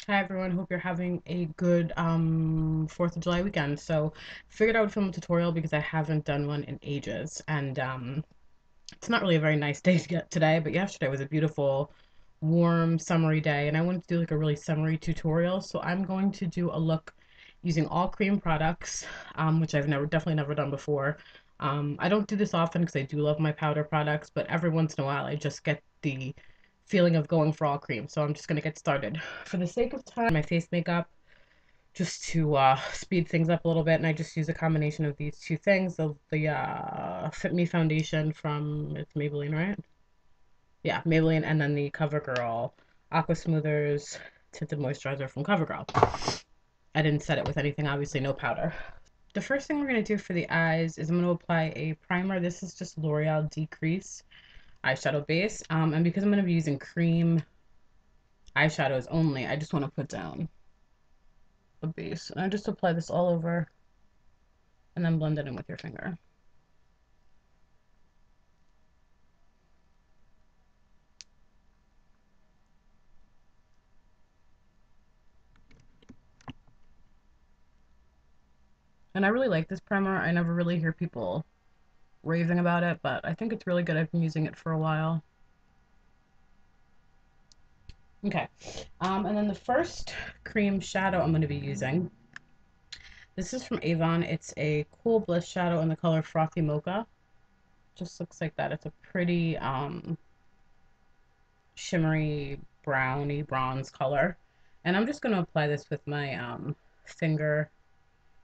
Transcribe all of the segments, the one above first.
Hi everyone, hope you're having a good 4th of July weekend. So figured I would film a tutorial because I haven't done one in ages. And it's not really a very nice day to get today, but yesterday was a beautiful, warm, summery day, and I wanted to do like a really summery tutorial. So I'm going to do a look using all cream products, which I've definitely never done before. I don't do this often because I do love my powder products, but every once in a while I just get the feeling of going for all cream. So I'm just gonna get started. For the sake of time, my face makeup just to speed things up a little bit, and I just use a combination of these two things: the Fit Me foundation from it's Maybelline, right? Yeah, Maybelline, and then the CoverGirl Aqua Smoothers Tinted Moisturizer from CoverGirl. I didn't set it with anything, obviously no powder. The first thing we're going to do for the eyes is I'm going to apply a primer. This is just L'Oreal Decrease eyeshadow base. And because I'm going to be using cream eyeshadows only, I just want to put down a base. And I just apply this all over and then blend it in with your finger. And I really like this primer. I never really hear people raving about it, but I think it's really good. I've been using it for a while. Okay. And then the first cream shadow I'm going to be using, this is from Avon. It's a Cool Bliss shadow in the color Frothy Mocha. Just looks like that. It's a pretty shimmery browny bronze color. And I'm just going to apply this with my finger.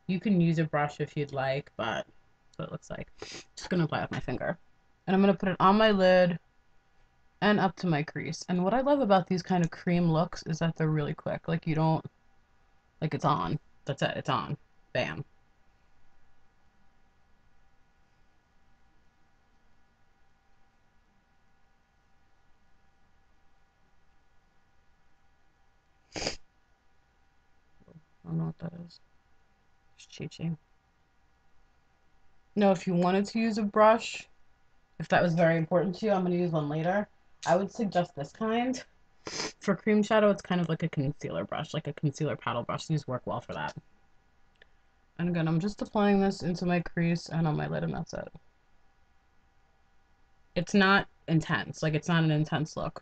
You can use a brush if you'd like, but that's what it looks like. Just going to apply it with my finger. And I'm going to put it on my lid and up to my crease. And what I love about these kind of cream looks is that they're really quick. Like you don't, like it's on. That's it. It's on. Bam. I don't know what that is. It's cheating. No, if you wanted to use a brush, if that was very important to you, I'm going to use one later. I would suggest this kind. For cream shadow, it's kind of like a concealer brush, like a concealer paddle brush. These work well for that. And again, I'm just applying this into my crease and on my lid, and that's it. It's not intense. Like, it's not an intense look.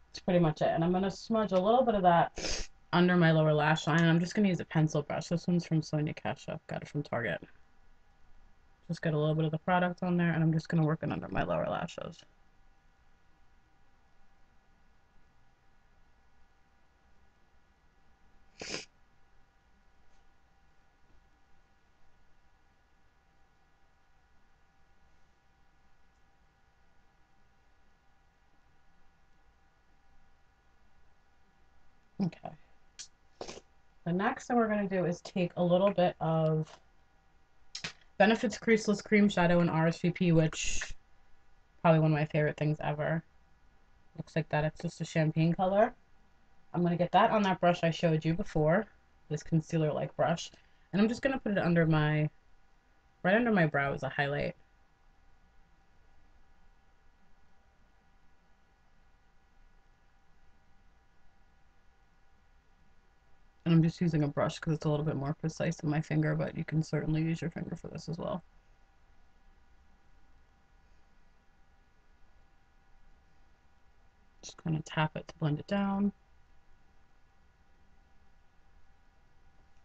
That's pretty much it. And I'm going to smudge a little bit of that under my lower lash line. And I'm just going to use a pencil brush. This one's from Sonia Kashuk. Got it from Target. Just get a little bit of the product on there, and I'm just going to work it under my lower lashes. Okay. The next thing we're going to do is take a little bit of Benefit's Creaseless Cream Shadow in RSVP, which probably one of my favorite things ever. Looks like that. It's just a champagne color. I'm going to get that on that brush I showed you before, this concealer-like brush, and I'm just going to put it under my, right under my brow as a highlight. And I'm just using a brush because it's a little bit more precise than my finger, but you can certainly use your finger for this as well. Just kind of tap it to blend it down.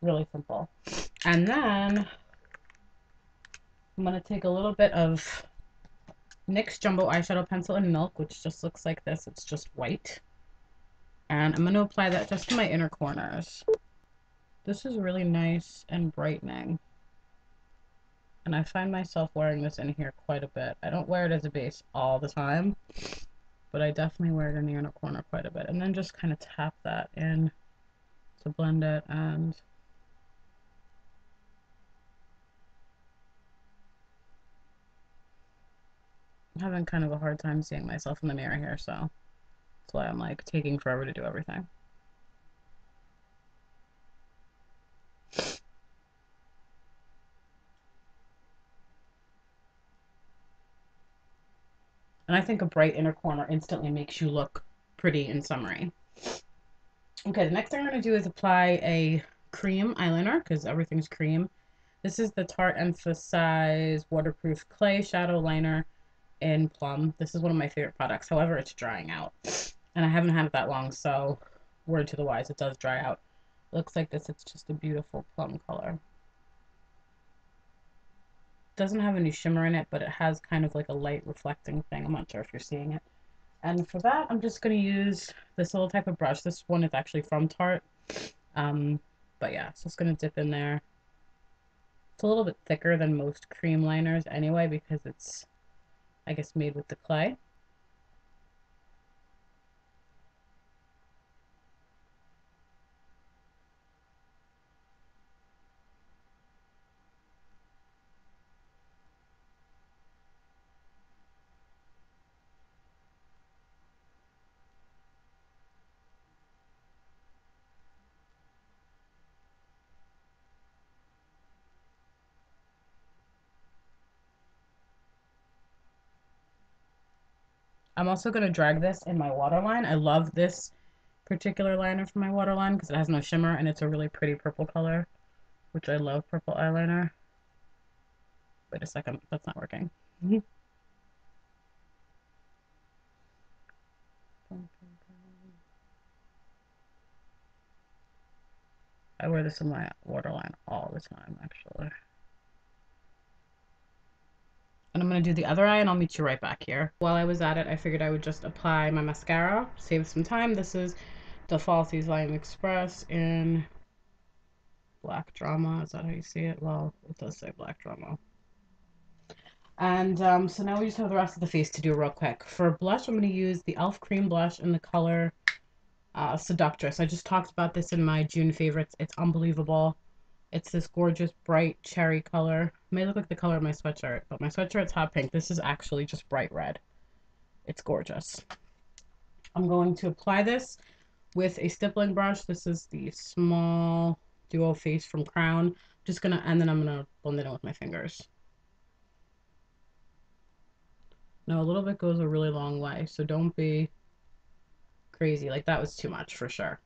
Really simple. And then I'm going to take a little bit of NYX Jumbo Eyeshadow Pencil in Milk, which just looks like this. It's just white. And I'm going to apply that just to my inner corners. This is really nice and brightening. And I find myself wearing this in here quite a bit. I don't wear it as a base all the time, but I definitely wear it in the inner corner quite a bit. And then just kind of tap that in to blend it. And I'm having kind of a hard time seeing myself in the mirror here, so that's why I'm like taking forever to do everything. And I think a bright inner corner instantly makes you look pretty and summery. Okay, the next thing I'm going to do is apply a cream eyeliner because everything's cream. This is the Tarte Emphasize Waterproof Clay Shadow Liner in Plum. This is one of my favorite products. However, it's drying out. And I haven't had it that long, so word to the wise, it does dry out. Looks like this. It's just a beautiful plum color. Doesn't have any shimmer in it, but it has kind of like a light reflecting thing. I'm not sure if you're seeing it. And for that, I'm just going to use this little type of brush. This one is actually from Tarte. But yeah, so it's going to dip in there. It's a little bit thicker than most cream liners anyway because it's, I guess, made with the clay. I'm also going to drag this in my waterline. I love this particular liner for my waterline because it has no shimmer and it's a really pretty purple color, which I love purple eyeliner. Wait a second, that's not working. I wear this in my waterline all the time, actually. And I'm going to do the other eye and I'll meet you right back here. While I was at it, I figured I would just apply my mascara, save some time. This is the Falsies Lion Express in Black Drama. Is that how you see it? Well, it does say Black Drama. And so now we just have the rest of the face to do real quick. For blush, I'm going to use the e.l.f. cream blush in the color Seductress. I just talked about this in my June favorites. It's unbelievable. It's this gorgeous bright cherry color. It may look like the color of my sweatshirt, but my sweatshirt's hot pink. This is actually just bright red. It's gorgeous. I'm going to apply this with a stippling brush. This is the small duo face from Crown. And then I'm gonna blend it in with my fingers. Now a little bit goes a really long way, so don't be crazy. Like that was too much for sure.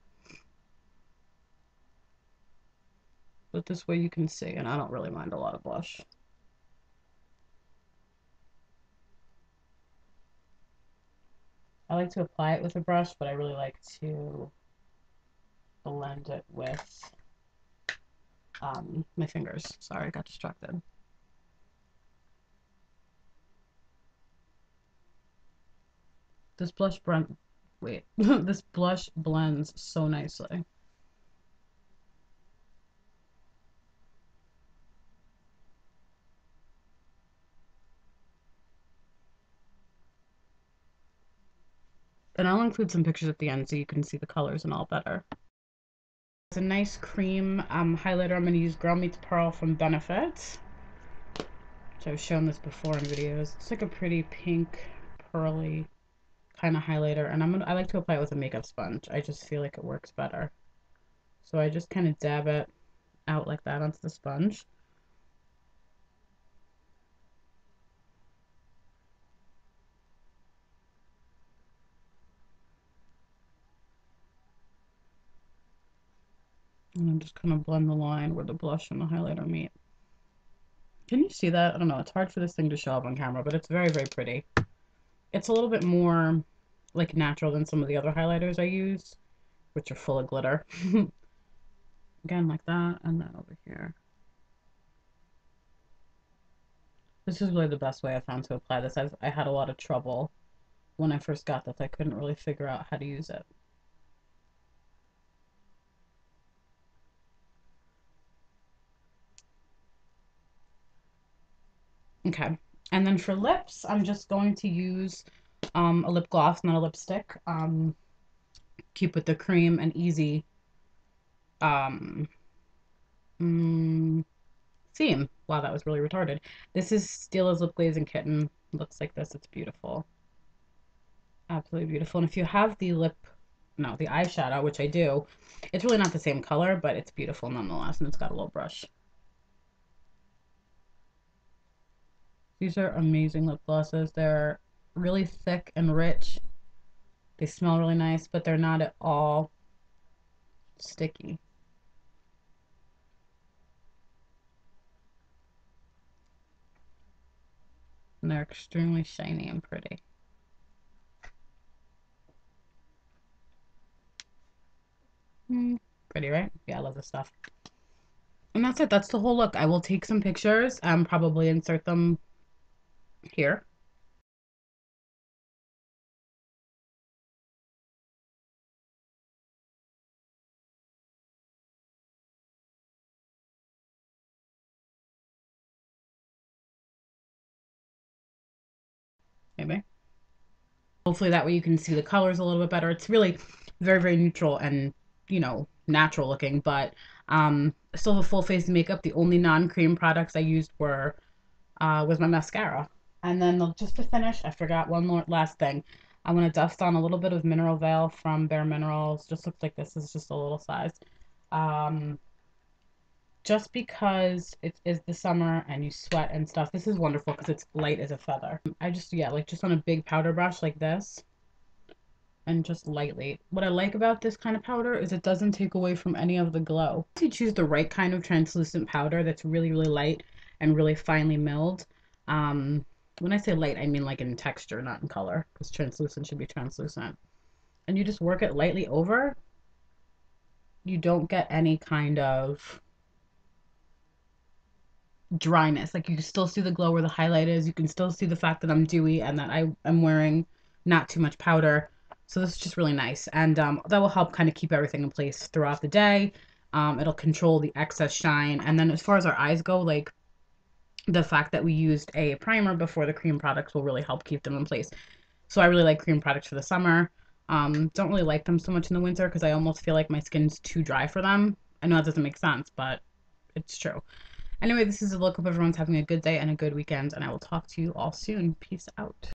But this way you can see, and I don't really mind a lot of blush. I like to apply it with a brush, but I really like to blend it with my fingers. Sorry, I got distracted. This blush blend, wait, this blush blends so nicely. And I'll include some pictures at the end so you can see the colors and all better. It's a nice cream highlighter. I'm going to use Girl Meets Pearl from Benefit. Which I've shown this before in videos. It's like a pretty pink, pearly kind of highlighter. And I like to apply it with a makeup sponge. I just feel like it works better. So I just kind of dab it out like that onto the sponge. And then just kind of blend the line where the blush and the highlighter meet. Can you see that? I don't know. It's hard for this thing to show up on camera, but it's very, very pretty. It's a little bit more like natural than some of the other highlighters I use, which are full of glitter. Again, like that, and then over here. This is really the best way I found to apply this. I had a lot of trouble when I first got this. I couldn't really figure out how to use it. Okay, and then for lips, I'm just going to use a lip gloss, not a lipstick. Keep with the cream and easy um, mm, theme. Wow, that was really retarded. This is Steela's Lip Glaze and Kitten. Looks like this. It's beautiful. Absolutely beautiful. And if you have the the eyeshadow, which I do, it's really not the same color, but it's beautiful nonetheless. And it's got a little brush. These are amazing lip glosses. They're really thick and rich. They smell really nice, but they're not at all sticky. And they're extremely shiny and pretty. Pretty, right? Yeah, I love this stuff. And that's it. That's the whole look. I will take some pictures and probably insert them here. Maybe. Hopefully that way you can see the colors a little bit better. It's really very, very neutral and, natural looking, but I still have a full face of makeup. The only non-cream products I used was my mascara. And then just to finish, I forgot one more last thing. I'm gonna dust on a little bit of Mineral Veil from Bare Minerals. Just looks like this is just a little size. Um, just because it is the summer and you sweat and stuff. This is wonderful because it's light as a feather. I just, yeah, like just on a big powder brush like this and just lightly. What I like about this kind of powder is it doesn't take away from any of the glow. If you choose the right kind of translucent powder that's really, really light and really finely milled, when I say light, I mean like in texture, not in color, because translucent should be translucent. And you just work it lightly over, you don't get any kind of dryness. Like you can still see the glow where the highlight is. You can still see the fact that I'm dewy and that I am wearing not too much powder. So this is just really nice. And that will help kind of keep everything in place throughout the day. It'll control the excess shine. And then as far as our eyes go, like the fact that we used a primer before the cream products will really help keep them in place. So I really like cream products for the summer. Don't really like them so much in the winter because I almost feel like my skin's too dry for them. I know that doesn't make sense, but it's true. Anyway, this is a look. Hope everyone's having a good day and a good weekend, and I will talk to you all soon. Peace out.